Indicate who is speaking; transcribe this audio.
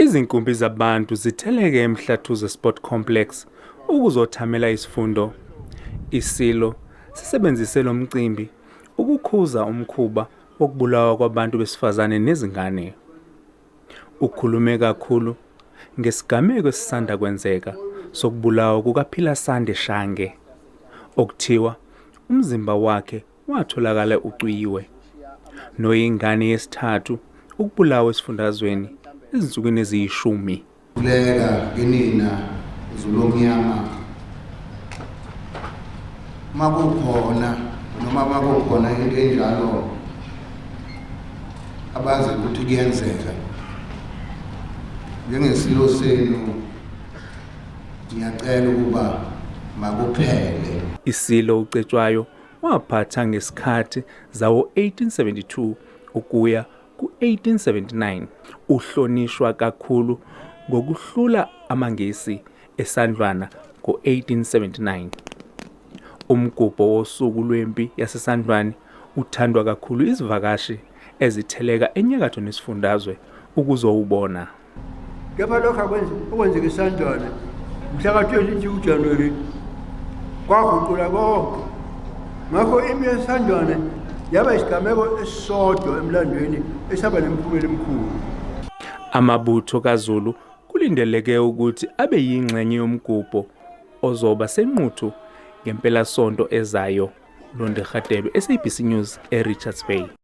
Speaker 1: Izinkumbi zabantu zitheleke eMhlathuze Sport Complex ukuzothamela isifundo. Isilo sisebenzise lo mcimbi ukukhuza umkhuba wokubulawa kwabantu besifazane nezingane. Ukhulume kakhulu ngesigameko esisanda kwenzeka sokubulawa kukaPhilasande Shange, okuthiwa umzimba wakhe watholakala ucwiyiwe, noyingane yesithathu ukubulawa esifundazweni ezinsukwini eziyishumi.
Speaker 2: Kulela kinina zulomnyama makukhona noma makukhona into enjalo abazi ukuthi kuyenzeka njengesilo senu ngiyacela ukuba makuphele.
Speaker 1: Isilo uCetshwayo waphatha ngesikhathi zawo 1872 ukuya ku-1879. Uhlonishwa kakhulu ngokuhlula amangesi eSandlwana ngo-1879. Umgubho wosuku lwempi yaseSandlwane uthandwa kakhulu izivakashi ezitheleka enyakatho nesifundazwe ukuzowubona.
Speaker 3: Kepha lokho okwenzeka eSandlwane mhla ka-22 January kwaguqula konke. Ngakho impi yeSandlwane yaba isigameko esisodwa emlandweni esaba nemiphumela emikhulu.
Speaker 1: Amabutho kaZulu kulindeleke ukuthi abe yingxenye yomgubho ozoba senquthu ngempelasonto ezayo. Londe Khatebe, SABC News, eRichards Bay.